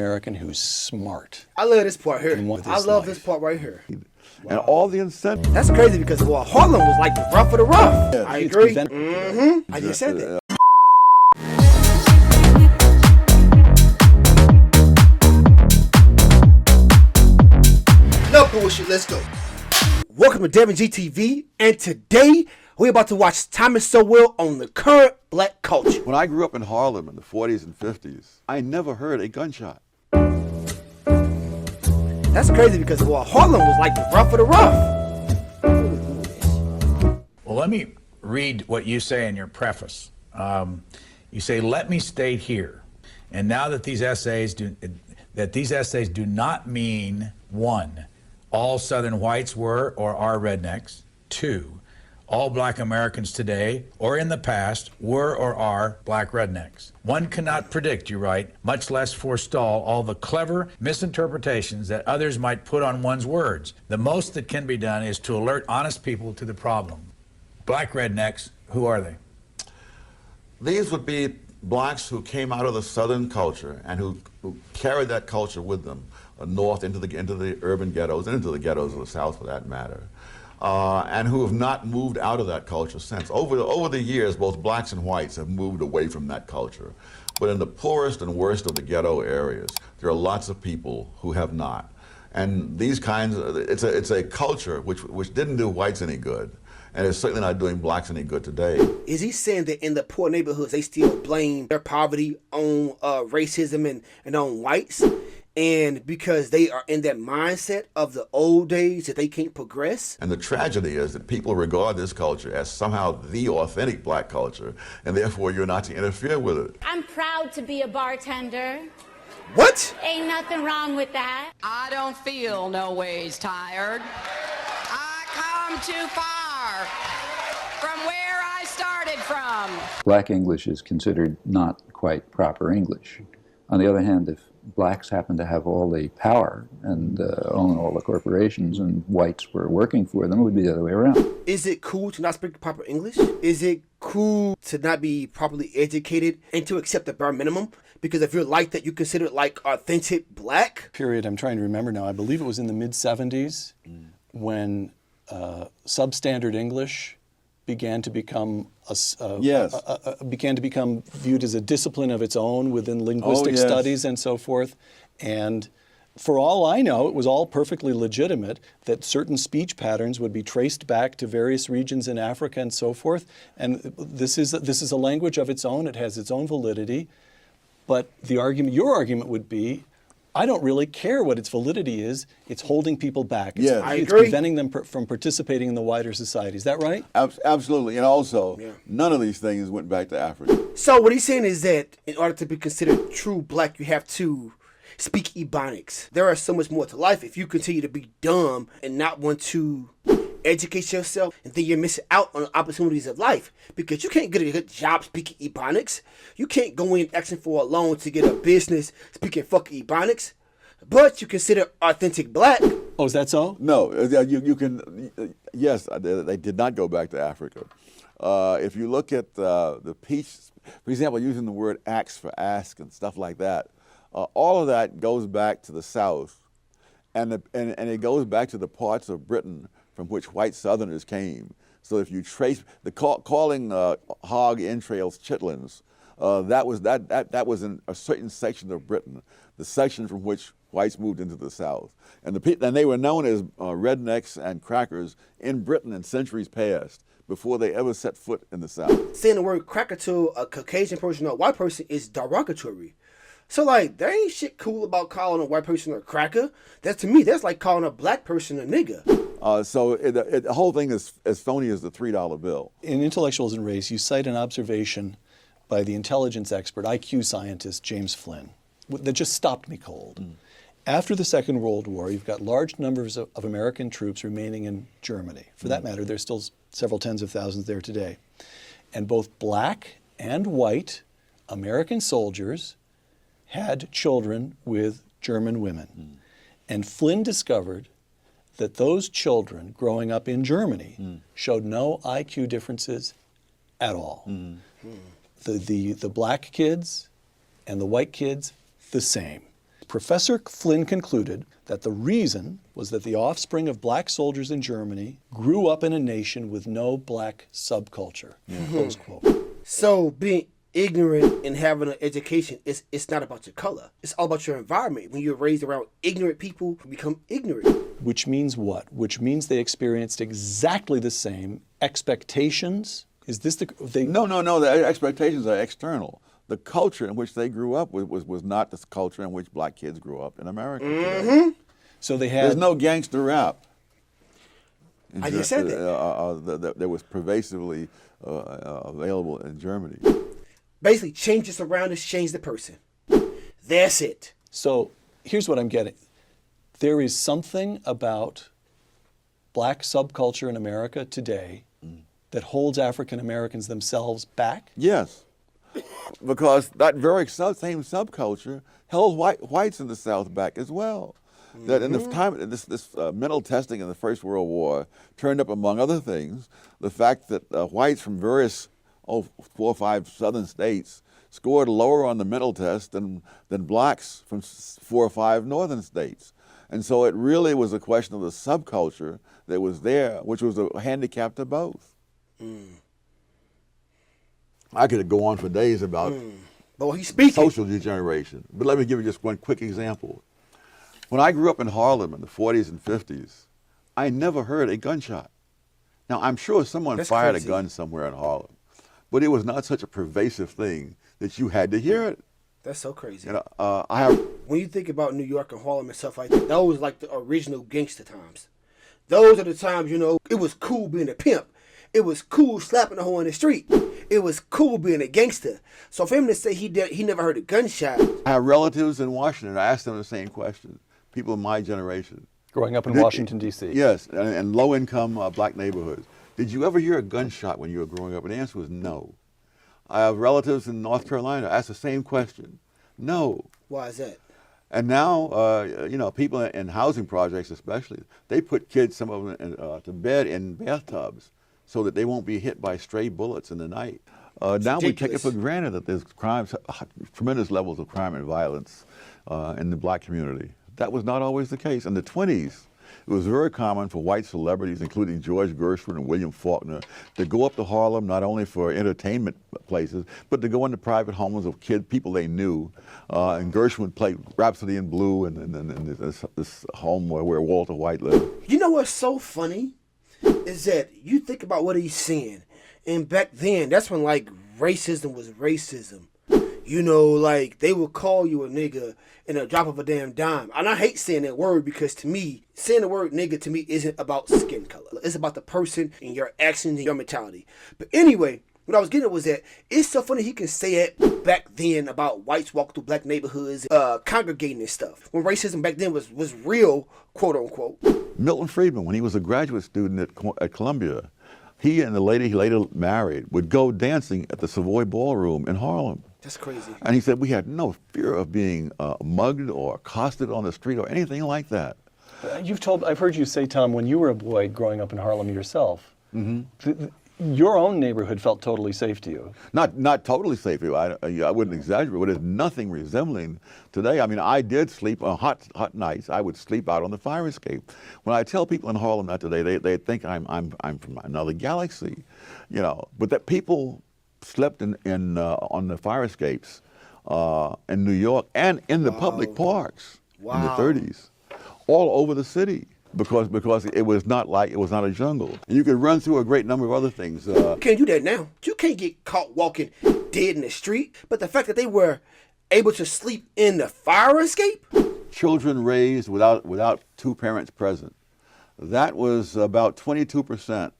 American who's smart. I love this part here. And want I this love life. this part right here. And all the incentives. That's crazy because well, Harlem was like the rough of the rough. Yeah. I It's agree. prevent- I just said that. No bullshit. Let's go. Welcome to Devin GTV, and today we're about to watch Thomas Sowell on the current black culture. When I grew up in Harlem in the 40s and 50s, I never heard a gunshot. That's crazy because well, Harlem was like the rough of the rough. Well, let me read what you say in your preface. You say, "Let me state here, and now that these essays do not mean 1, all Southern whites were or are rednecks; 2, all black Americans today or in the past were or are black rednecks. One cannot predict," you write, "much less forestall all the clever misinterpretations that others might put on one's words. The most that can be done is to alert honest people to the problem." Black rednecks, who are they? These would be blacks who came out of the Southern culture and who carried that culture with them north into the urban ghettos and into the ghettos of the South for that matter. And who have not moved out of that culture since. Over the years, both blacks and whites have moved away from that culture. But in the poorest and worst of the ghetto areas, there are lots of people who have not. And these kinds it's a culture which didn't do whites any good. And it's certainly not doing blacks any good today. Is he saying that in the poor neighborhoods, they still blame their poverty on racism and on whites? And because they are in that mindset of the old days that they can't progress? And the tragedy is that people regard this culture as somehow the authentic black culture, and therefore you're not to interfere with it. I'm proud to be a bartender. What? Ain't nothing wrong with that. I don't feel no ways tired. I come too far from where I started from. Black English is considered not quite proper English. On the other hand, if blacks happen to have all the power and own all the corporations and whites were working for them, it would be the other way around. Is it cool to not speak proper English? Is it cool to not be properly educated and to accept the bare minimum? Because if you're like that, you consider it like authentic black? Period. I'm trying to remember now. I believe it was in the mid-70s when substandard English began to become viewed as a discipline of its own within linguistic studies and so forth. And for all I know, it was all perfectly legitimate that certain speech patterns would be traced back to various regions in Africa and so forth. And this is a language of its own. It has its own validity. But your argument would be, I don't really care what its validity is. It's holding people back. It's preventing them from participating in the wider society. Is that right? Absolutely. And also, none of these things went back to Africa. So what he's saying is that in order to be considered true black, you have to speak Ebonics. There is so much more to life if you continue to be dumb and not want to educate yourself, and then you're missing out on the opportunities of life because you can't get a good job speaking Ebonics. You can't go in asking for a loan to get a business speaking fucking Ebonics, but you consider authentic black. Oh, is that so? No, you can. Yes, they did not go back to Africa. If you look at the peach, for example, using the word axe for ask and stuff like that, all of that goes back to the South, and it goes back to the parts of Britain from which white Southerners came. So if you trace calling hog entrails chitlins, that was in a certain section of Britain, the section from which whites moved into the South, and they were known as rednecks and crackers in Britain in centuries past before they ever set foot in the South. Saying the word cracker to a Caucasian person or a white person is derogatory. So, like, there ain't shit cool about calling a white person a cracker. To me, that's like calling a black person a nigga. So the whole thing is as phony as the $3 bill. In Intellectuals and Race, you cite an observation by the intelligence expert, IQ scientist James Flynn, that just stopped me cold. After the Second World War, you've got large numbers of American troops remaining in Germany. For that matter, there's still several tens of thousands there today. And both black and white American soldiers had children with German women. And Flynn discovered that those children growing up in Germany showed no IQ differences at all. The black kids and the white kids, the same. Professor Flynn concluded that the reason was that the offspring of black soldiers in Germany grew up in a nation with no black subculture. Close quote. So being ignorant and having an education, it's not about your color. It's all about your environment. When you're raised around ignorant people, you become ignorant. Which means what? Which means they experienced exactly the same expectations. Is this the No. The expectations are external. The culture in which they grew up was not the culture in which black kids grew up in America today. So they had There's no gangster rap. I just said that. That was pervasively available in Germany. Basically, change your surroundings, change the person. That's it. So here's what I'm getting. There is something about black subculture in America today that holds African Americans themselves back. Yes, because that very same subculture held whites in the South back as well. That in the time this mental testing in the First World War turned up, among other things, the fact that whites from various 4 or 5 southern states scored lower on the mental test than blacks from 4 or 5 northern states. And so it really was a question of the subculture that was there, which was a handicap to both. I could go on for days about But he's speaking. social degeneration, but let me give you just one quick example. When I grew up in Harlem in the 40s and 50s, I never heard a gunshot. Now, I'm sure someone fired a gun somewhere in Harlem, but it was not such a pervasive thing that you had to hear it. That's so crazy. You know, When you think about New York and Harlem and stuff like that, those like the original gangster times. Those are the times, it was cool being a pimp. It was cool slapping a hoe in the street. It was cool being a gangster. So for him to say he never heard a gunshot. I have relatives in Washington. I asked them the same question. People in my generation. Growing up in Washington, D.C. Yes, and low-income black neighborhoods. Did you ever hear a gunshot when you were growing up? And the answer was no. I have relatives in North Carolina. I asked the same question. No. Why is that? And now, people in housing projects especially, they put kids, some of them, to bed in bathtubs so that they won't be hit by stray bullets in the night. Now we take it for granted that there's tremendous levels of crime and violence in the black community. That was not always the case. In the 20s, it was very common for white celebrities, including George Gershwin and William Faulkner, to go up to Harlem not only for entertainment places, but to go into private homes of people they knew. And Gershwin played Rhapsody in Blue in this home where Walter White lived. You know what's so funny? Is that you think about what he's saying. And back then, that's when like racism was racism. Like they would call you a nigga in a drop of a damn dime. And I hate saying that word because to me, saying the word nigga to me isn't about skin color. It's about the person and your actions and your mentality. But anyway, what I was getting at was that it's so funny he can say it back then about whites walking through black neighborhoods, congregating and stuff. When racism back then was real, quote unquote. Milton Friedman, when he was a graduate student at Columbia, he and the lady he later married would go dancing at the Savoy Ballroom in Harlem. That's crazy. And he said we had no fear of being mugged or accosted on the street or anything like that. I've heard you say, Tom, when you were a boy growing up in Harlem yourself, your own neighborhood felt totally safe to you. Not totally safe. I wouldn't exaggerate, but there's nothing resembling today. I mean, I did sleep on hot nights. I would sleep out on the fire escape. When I tell people in Harlem that today, they think I'm from another galaxy, But that people slept on the fire escapes in New York and in the public parks in the 30s, all over the city. Because it was not a jungle. And you could run through a great number of other things. You can't do that now. You can't get caught walking dead in the street. But the fact that they were able to sleep in the fire escape? Children raised without 2 parents present. That was about 22%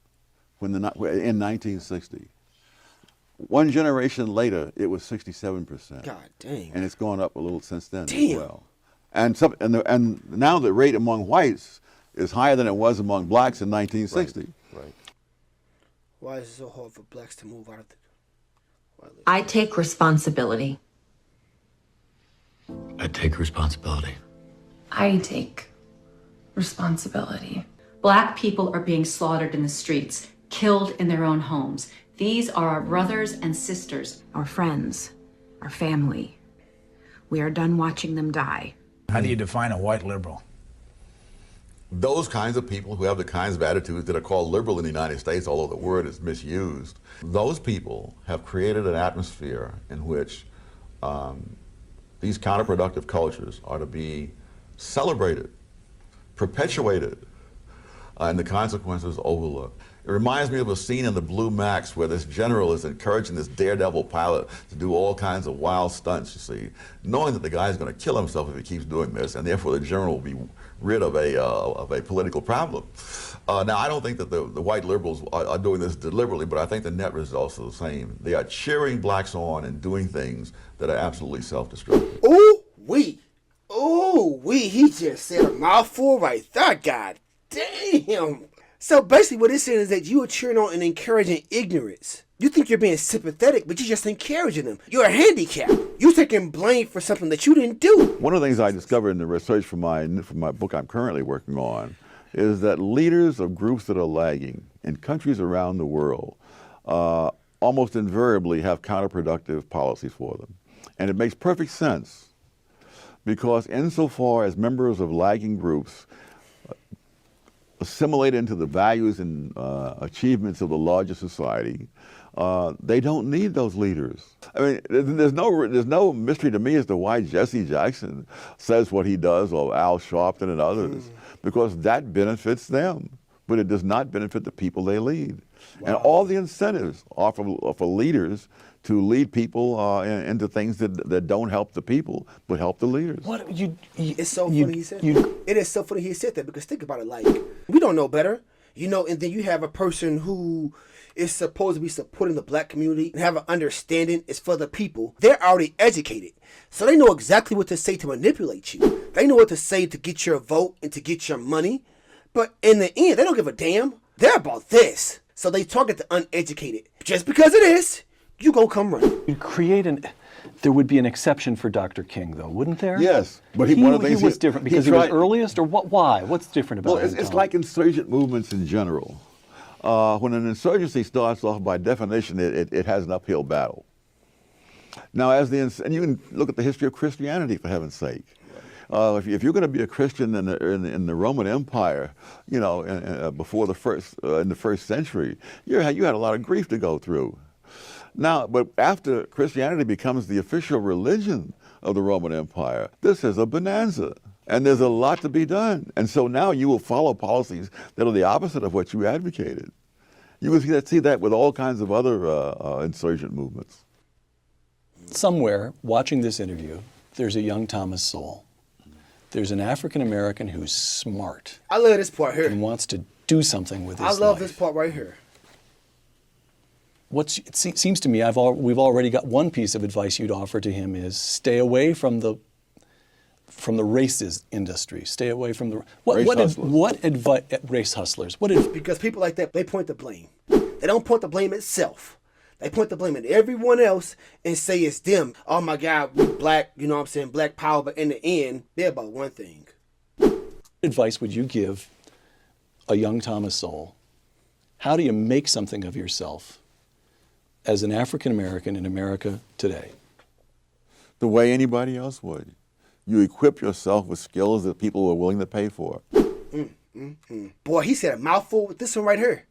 in 1960. One generation later, it was 67%. God dang. And it's gone up a little since then Damn. as well. And now the rate among whites is higher than it was among blacks in 1960. Right. Why is it so hard for blacks to move out of I take responsibility. I take responsibility. I take responsibility. Black people are being slaughtered in the streets, killed in their own homes. These are our brothers and sisters. Our friends, our family. We are done watching them die. How do you define a white liberal? Those kinds of people who have the kinds of attitudes that are called liberal in the United States, although the word is misused, those people have created an atmosphere in which these counterproductive cultures are to be celebrated, perpetuated, and the consequences overlooked. It reminds me of a scene in the Blue Max where this general is encouraging this daredevil pilot to do all kinds of wild stunts, you see, knowing that the guy's going to kill himself if he keeps doing this, and therefore the general will be rid of a political problem. Now, I don't think that the white liberals are doing this deliberately, but I think the net results are the same. They are cheering blacks on and doing things that are absolutely self-destructive. He just said a mouthful right there, god damn. So basically what it's saying is that you are cheering on and encouraging ignorance. You think you're being sympathetic, but you're just encouraging them. You're a handicap. You're taking blame for something that you didn't do. One of the things I discovered in the research for my book I'm currently working on is that leaders of groups that are lagging in countries around the world almost invariably have counterproductive policies for them. And it makes perfect sense because insofar as members of lagging groups assimilate into the values and achievements of the larger society, they don't need those leaders. I mean, there's no mystery to me as to why Jesse Jackson says what he does, or Al Sharpton and others, because that benefits them, but it does not benefit the people they lead. Wow. And all the incentives are for leaders to lead people into things that don't help the people, but help the leaders. It's so funny he said that. It is so funny he said that, because think about it, like, we don't know better, you know, and then you have a person who is supposed to be supporting the black community and have an understanding it's for the people. They're already educated, so they know exactly what to say to manipulate you. They know what to say to get your vote and to get your money, but in the end, they don't give a damn. They're about this. So they target the uneducated. Just because it is, you gonna come running. There would be an exception for Dr. King, though, wouldn't there? Yes, but one of the things he was different because he was earliest, or what? Why? What's different about it? Well, it's like insurgent movements in general. When an insurgency starts off, by definition, it has an uphill battle. Now, and you can look at the history of Christianity, for heaven's sake. If you're going to be a Christian in the Roman Empire, you know, before in the first century, you had a lot of grief to go through. Now, but after Christianity becomes the official religion of the Roman Empire, this is a bonanza, and there's a lot to be done. And so now you will follow policies that are the opposite of what you advocated. You will see that with all kinds of other insurgent movements. Somewhere, watching this interview, there's a young Thomas Sowell. There's an African American who's smart. I love this part here. And wants to do something with his life. I love this part right here. It seems to me we've already got one piece of advice you'd offer to him is stay away from the racist industry. Stay away from the race hustlers. Because people like that, they point the blame. They don't point the blame itself. They point the blame at everyone else and say it's them. Oh my God, we black, you know what I'm saying, black power, but in the end, they're about one thing. What advice would you give a young Thomas Sowell? How do you make something of yourself as an African American in America today? The way anybody else would. You equip yourself with skills that people are willing to pay for. Boy, he said a mouthful with this one right here.